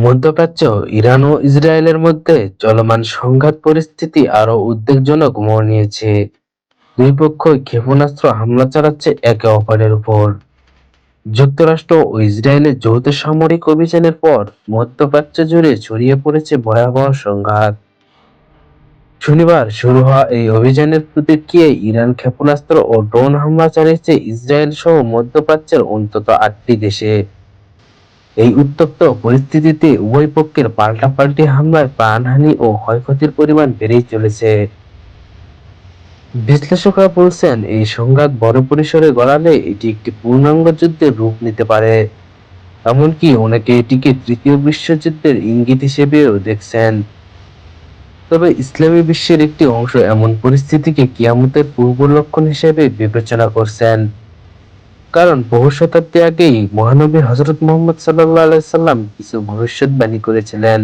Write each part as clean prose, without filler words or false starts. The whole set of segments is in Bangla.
মধ্যপ্রাচ্য, ইরান ও ইসরায়েলের মধ্যে চলমান সংঘাত পরিস্থিতি আরও উদ্বেগজনক মোড় নিয়েছে। দুই পক্ষই ক্ষেপণাস্ত্র হামলা চালাচ্ছে একে অপরের উপর। যুক্তরাষ্ট্র ও ইসরায়েলের যৌথ সামরিক অভিযানের পর মধ্যপ্রাচ্য জুড়ে ছড়িয়ে পড়েছে ভয়াবহ সংঘাত। শনিবার শুরু হওয়া এই অভিযানের প্রতিক্রিয়ায় ইরান ক্ষেপণাস্ত্র ও ড্রোন হামলা চালিয়েছে ইসরায়েল সহ মধ্যপ্রাচ্যের অন্তত ৮টি দেশে। এই উত্তপ্ত পরিস্থিতিতে উভয় পক্ষের পাল্টাপাল্টি হামলায় প্রাণহানি ও ক্ষয়ক্ষতির পরিমাণ বেড়েই চলেছে। বিশ্লেষকরা বলছেন, এই সংঘাত বড় পরিসরে গড়ালে এটি একটি পূর্ণাঙ্গ যুদ্ধের রূপ নিতে পারে। এমনকি অনেকে এটিকে তৃতীয় বিশ্বযুদ্ধের ইঙ্গিত হিসেবেও দেখছেন। তবে ইসলামী বিশ্বের একটি অংশ এমন পরিস্থিতিকে কিয়ামতের পূর্ব লক্ষণ হিসেবে বিবেচনা করছেন। কারণ বহু শতাব্দী আগেই মহানবী হযরত মুহাম্মদ সাল্লাল্লাহু আলাইহি সাল্লাম কিছু ভবিষ্যদ্বাণী করেছিলেন,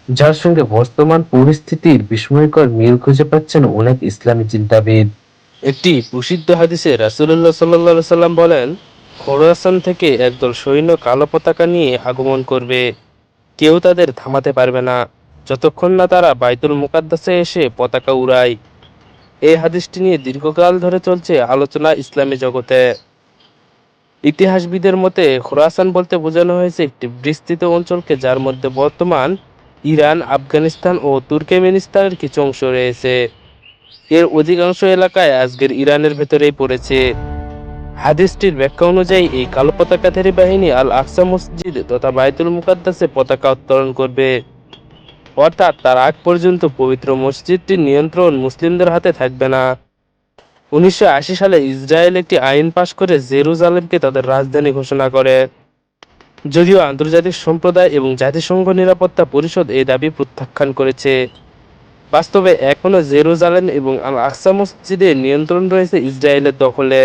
যার সঙ্গে বর্তমান পরিস্থিতির বিস্ময়কর মিল খুঁজে পাচ্ছেন অনেক ইসলামী চিন্তাবিদ। একটি প্রসিদ্ধ হাদিসে রাসূলুল্লাহ সাল্লাল্লাহু আলাইহি সাল্লাম বলেন, খোরাসান থেকে একদল সৈন্য কালো পতাকা নিয়ে আগমন করবে। কেউ তাদের থামাতে পারবে না যতক্ষণ না তারা বাইতুল মুকাদ্দাসে এসে পতাকা উড়ায়। এই হাদিসটি নিয়ে দীর্ঘকাল ধরে চলছে আলোচনা ইসলামী জগতে। ইতিহাসবিদের মতে খোরাসান বলতে বোঝানো হয়েছে একটি বিস্তৃত অঞ্চলকে, যার মধ্যে বর্তমান ইরান, আফগানিস্তান ও তুর্কমেনিস্তানের কিছু অংশ রয়েছে। এর অধিকাংশ এলাকায় আজকের ইরানের ভেতরেই পড়েছে। হাদিসটির ব্যাখ্যা অনুযায়ী এই কালো পতাকাধারী বাহিনী আল আকসা মসজিদ তথা বাইতুল মুকাদ্দাসে পতাকা উত্তোলন করবে। অর্থাৎ তার আগ পর্যন্ত পবিত্র মসজিদটির নিয়ন্ত্রণ মুসলিমদের হাতে থাকবে না। ১৯৮০ সালে ইসরায়েল একটি আইন পাশ করে জেরুজালেমকে তাদের রাজধানী ঘোষণা করে। যদিও আন্তর্জাতিক সম্প্রদায় এবং জাতিসংঘ নিরাপত্তা পরিষদ এই দাবি প্রত্যাখ্যান করেছে। বাস্তবে এখনও জেরুজালেম এবং আল আকসা মসজিদের নিয়ন্ত্রণ রয়েছে ইসরায়েলের দখলে।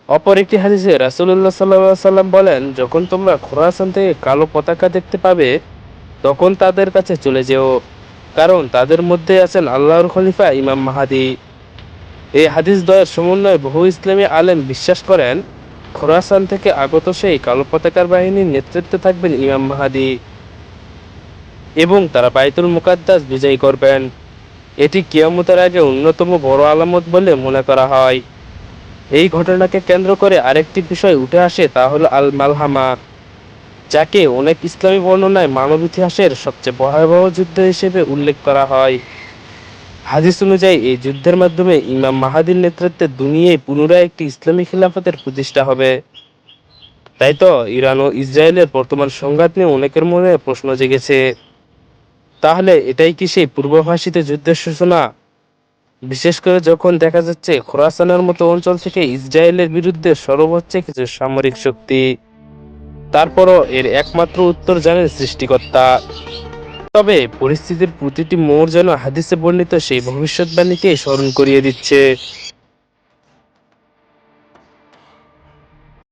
অপর একটি হাদিসে রাসূলুল্লাহ সাল্লাল্লাহু আলাইহি সাল্লাম বলেন, যখন তোমরা খোরাসান থেকে কালো পতাকা দেখতে পাবে, তখন তাদের কাছে চলে যেও, কারণ তাদের মধ্যে আছেন আল্লাহর খলিফা ইমাম মাহদী। এই হাদিস দ্বয়ের সমন্বয়ে বহু ইসলামী আলেম বিশ্বাস করেন, খোরাসান থেকে আগত সেই কালো পতাকার বাহিনীর নেতৃত্বে থাকবেন ইমাম মাহদী এবং তারা বাইতুল মুকাদ্দাস বিজয়ী করবেন। এটি কিয়ামতের আগে অন্যতম বড় আলামত বলে মনে করা হয়। এই ঘটনাকে কেন্দ্র করে আরেকটি বিষয় উঠে আসে, তা হলো আল মালহামা, যাকে অনেক ইসলামী বর্ণনায় মানব ইতিহাসের সবচেয়ে ভয়াবহ যুদ্ধ হিসেবে উল্লেখ করা হয়। হাদিস অনুযায়ী এই যুদ্ধের মাধ্যমে ইমাম মাহদীর নেতৃত্বে দুনিয়ায় পুনরায় একটি ইসলামী খিলাফতের প্রতিষ্ঠা হবে। তাই তো ইরান ও ইসরায়েলের বর্তমান সংঘাত নিয়ে অনেকের মনে প্রশ্ন জেগেছে, তাহলে এটাই কি সেই পূর্বভাসিত যুদ্ধের সূচনা? বিশেষ করে যখন দেখা যাচ্ছে খোরাসানের মতো অঞ্চল থেকে ইসরায়েলের বিরুদ্ধে সরব হচ্ছে কিছু সামরিক শক্তি। তারপরও এর একমাত্র উত্তর জানেন সৃষ্টিকর্তা। তবে পরিস্থিতির প্রতিটি মোড় যেন হাদিসে বর্ণিত সেই ভবিষ্যদ্বাণীকে স্মরণ করিয়ে দিচ্ছে।